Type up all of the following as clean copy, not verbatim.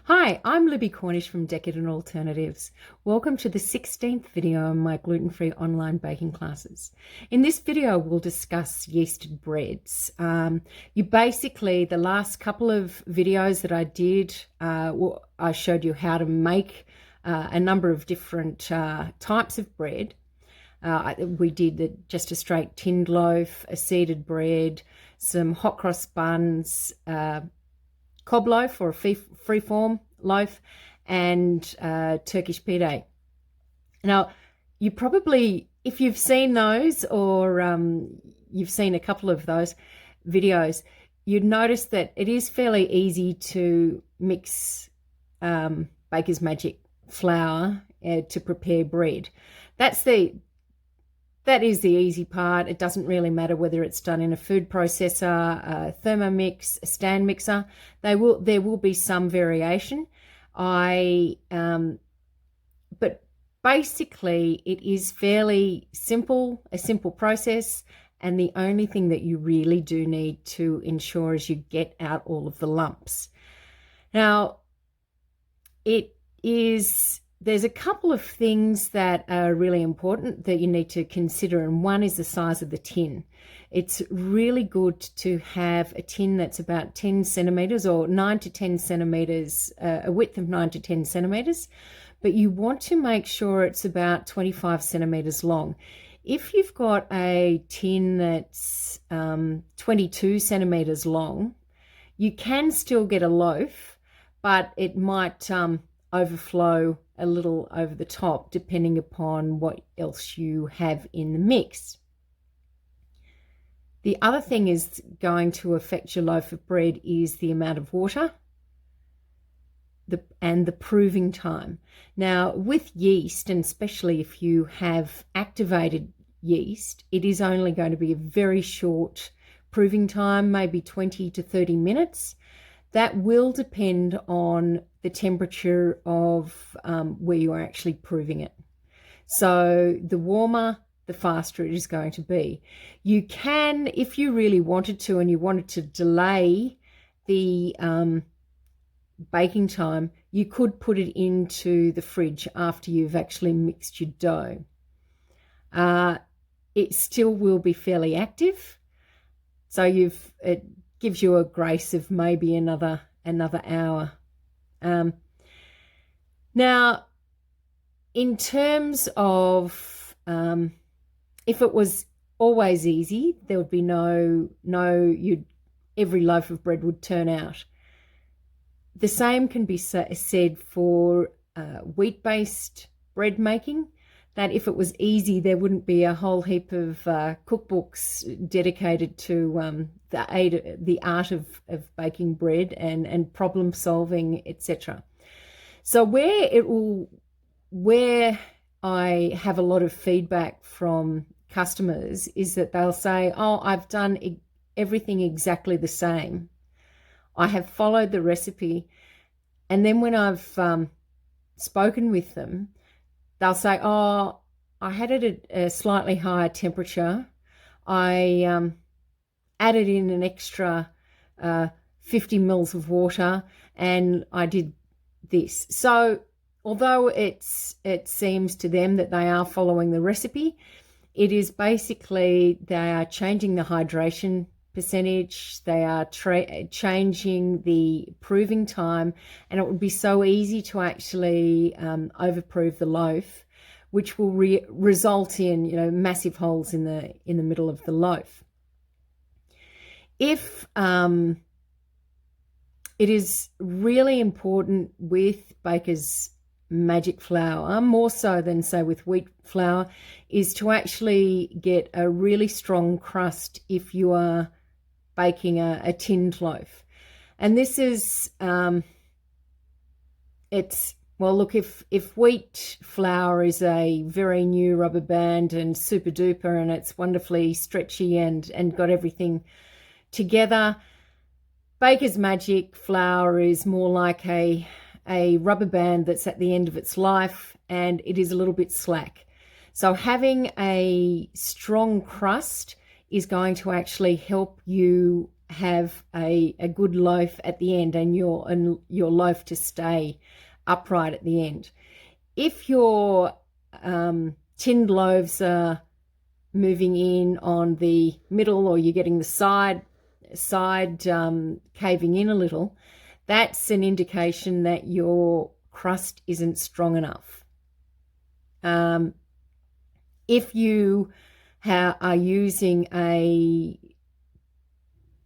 Hi, I'm Libby Cornish from Decadent Alternatives. Welcome to the 16th video on my gluten-free online baking classes. In this video, we'll discuss yeasted breads. The last couple of videos that I did, I showed you how to make a number of different types of bread. We did just a straight tinned loaf, a seeded bread, some hot cross buns, cob loaf or a free-form loaf, and Turkish pide. Now, you probably, if you've seen those or you've seen a couple of those videos, you'd notice that it is fairly easy to mix Baker's Magic flour to prepare bread. That is the easy part. It doesn't really matter whether it's done in a food processor, a Thermomix, a stand mixer. There will be some variation. But basically it is fairly simple, a simple process, and the only thing that you really do need to ensure is you get out all of the lumps. Now, there's a couple of things that are really important that you need to consider, and one is the size of the tin. It's really good to have a tin that's about 10 centimeters or 9 to 10 centimeters, a width of 9 to 10 centimeters, but you want to make sure it's about 25 centimeters long. If you've got a tin that's 22 centimeters long, you can still get a loaf, but it might overflow a little over the top depending upon what else you have in the mix. The other thing is going to affect your loaf of bread is the amount of water and the proving time. Now, with yeast, and especially if you have activated yeast, it is only going to be a very short proving time, maybe 20 to 30 minutes. That will depend on the temperature of where you are actually proving it. So the warmer, the faster it is going to be. You can, if you really wanted to and you wanted to delay the baking time, you could put it into the fridge after you've actually mixed your dough. It still will be fairly active. So it gives you a grace of maybe another hour. Now, in terms of if it was always easy, there would be every loaf of bread would turn out. The same can be said for wheat-based bread making, that if it was easy, there wouldn't be a whole heap of cookbooks dedicated to the art of baking bread and problem solving, etc. So where I have a lot of feedback from customers is that they'll say, "Oh, I've done everything exactly the same. I have followed the recipe," and then when I've spoken with them, they'll say, "Oh, I had it at a slightly higher temperature. I added in an extra 50 mils of water, and I did this." So although it seems to them that they are following the recipe, it is basically they are changing the hydration percentage, they are changing the proving time, and it would be so easy to actually overprove the loaf, which will result in massive holes in the middle of the loaf. If it is really important with Baker's Magic flour, more so than say with wheat flour, is to actually get a really strong crust if you are baking a tinned loaf. And this is well, look, if wheat flour is a very new rubber band and super duper and it's wonderfully stretchy and got everything together, Baker's Magic flour is more like a rubber band that's at the end of its life, and it is a little bit slack. So having a strong crust is going to actually help you have a good loaf at the end, and your loaf to stay upright at the end. If your tinned loaves are moving in on the middle, or you're getting the side caving in a little, that's an indication that your crust isn't strong enough. If you are using a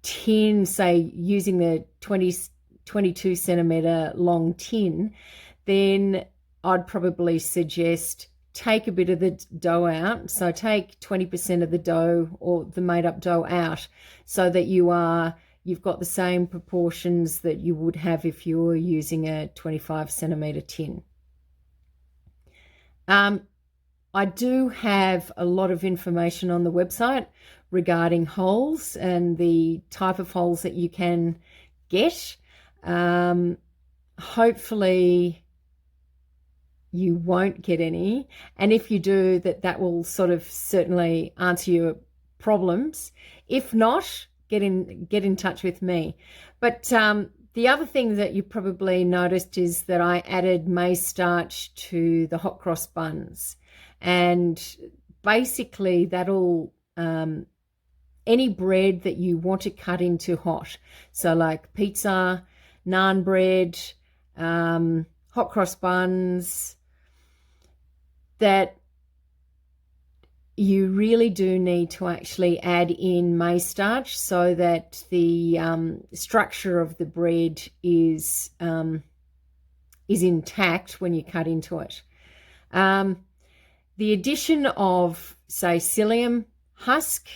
tin, say using the 22 centimeter long tin, then I'd probably suggest take a bit of the dough out. So take 20% of the dough or the made up dough out, so that you've got the same proportions that you would have if you were using a 25 centimeter tin. I do have a lot of information on the website regarding holes and the type of holes that you can get. Hopefully you won't get any, and if you do, that will sort of certainly answer your problems. If not, get in touch with me. But the other thing that you probably noticed is that I added maize starch to the hot cross buns, and basically that'll any bread that you want to cut into hot, so like pizza, naan bread, hot cross buns, that you really do need to actually add in maize starch, so that the structure of the bread is intact when you cut into it. The addition of, say, psyllium husk,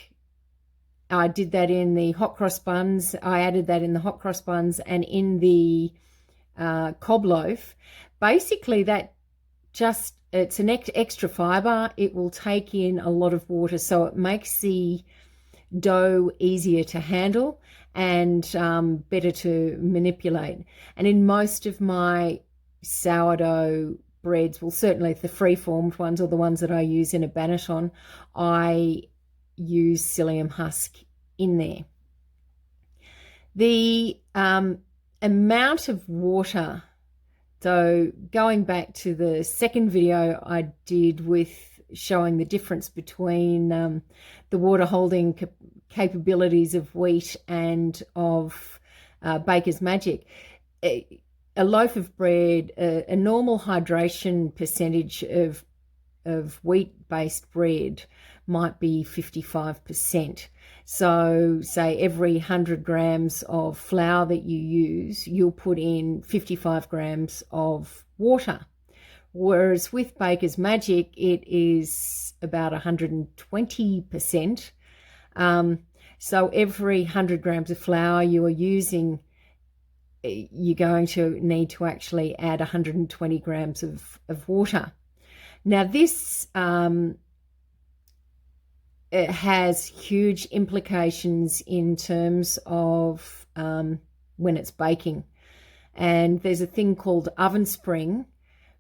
I did that in the hot cross buns. I added that in the hot cross buns and in the cob loaf. Basically, that it's an extra fiber. It will take in a lot of water, so it makes the dough easier to handle and better to manipulate. And in most of my sourdough breads, well, certainly the free-formed ones or the ones that I use in a banneton, I use psyllium husk in there. The amount of water, so going back to the second video I did with showing the difference between the water holding capabilities of wheat and of Baker's Magic, a loaf of bread, a normal hydration percentage of wheat-based bread might be 55%. So say every 100 grams of flour that you use, you'll put in 55 grams of water. Whereas with Baker's Magic, it is about 120%. So every 100 grams of flour you are using, you're going to need to actually add 120 grams of water. Now this it has huge implications in terms of when it's baking. And there's a thing called oven spring,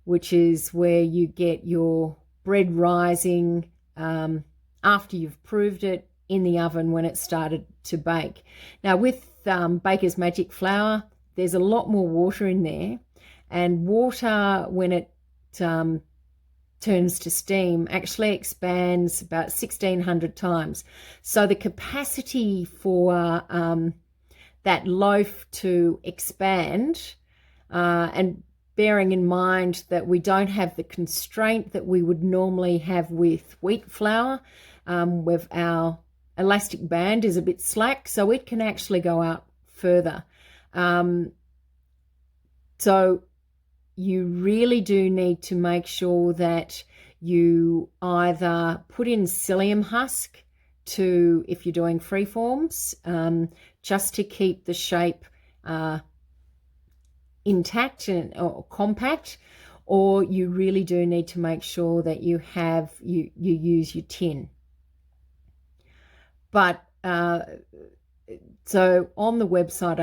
which is where you get your bread rising after you've proved it in the oven when it started to bake. Now with Baker's Magic flour, there's a lot more water in there, and water, when it turns to steam, actually expands about 1,600 times. So the capacity for that loaf to expand, and bearing in mind that we don't have the constraint that we would normally have with wheat flour, with our elastic band is a bit slack, so it can actually go out further. So you really do need to make sure that you either put in psyllium husk to, if you're doing freeforms, just to keep the shape intact or compact, or you really do need to make sure that you use your tin. But so on the website,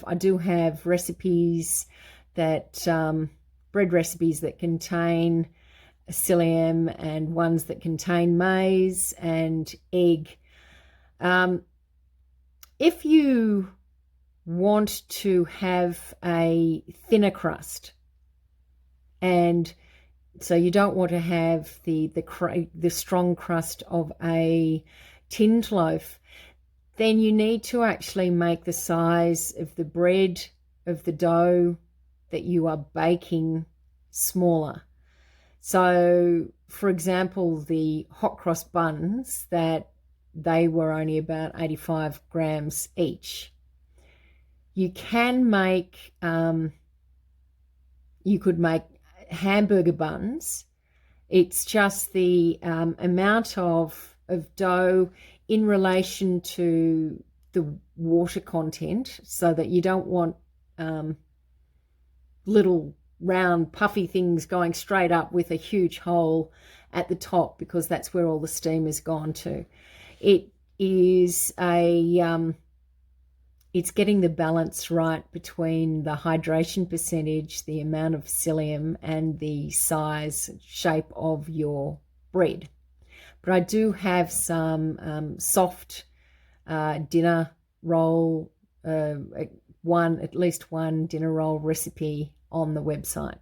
I do have recipes that bread recipes that contain psyllium and ones that contain maize and egg. If you want to have a thinner crust, and so you don't want to have the strong crust of a tinned loaf, then you need to actually make the size of the bread, of the dough that you are baking, smaller. So, for example, the hot cross buns, that they were only about 85 grams each. You can make, you could make hamburger buns. It's just the amount of dough in relation to the water content, so that you don't want little round puffy things going straight up with a huge hole at the top, because that's where all the steam has gone to. It is it's getting the balance right between the hydration percentage, the amount of psyllium, and the size, shape of your bread. But I do have some soft dinner roll, at least one dinner roll recipe on the website.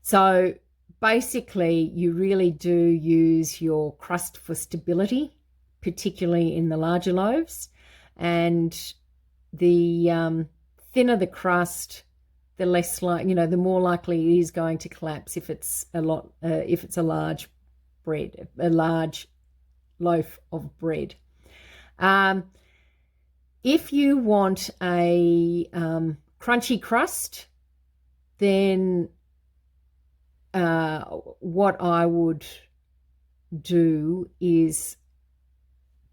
So basically, you really do use your crust for stability, particularly in the larger loaves. And the thinner the crust, the less the more likely it is going to collapse if it's a large loaf of bread. If you want a crunchy crust, then what I would do is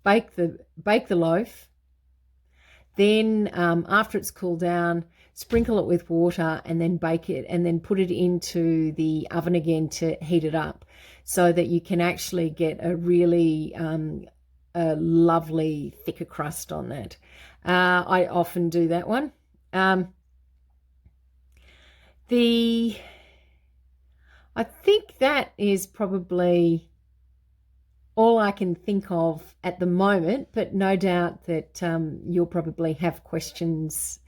bake the loaf. Then after it's cooled down, sprinkle it with water, and then bake it, and then put it into the oven again to heat it up, so that you can actually get a really a lovely thicker crust on that. I often do that one. I think that is probably all I can think of at the moment, but no doubt that you'll probably have questions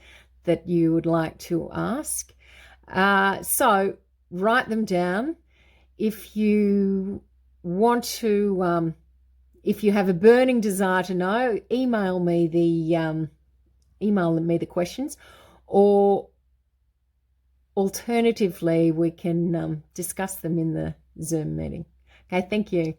that you would like to ask. So write them down. If you want to, if you have a burning desire to know, email me the questions, or alternatively, we can discuss them in the Zoom meeting. Okay, thank you.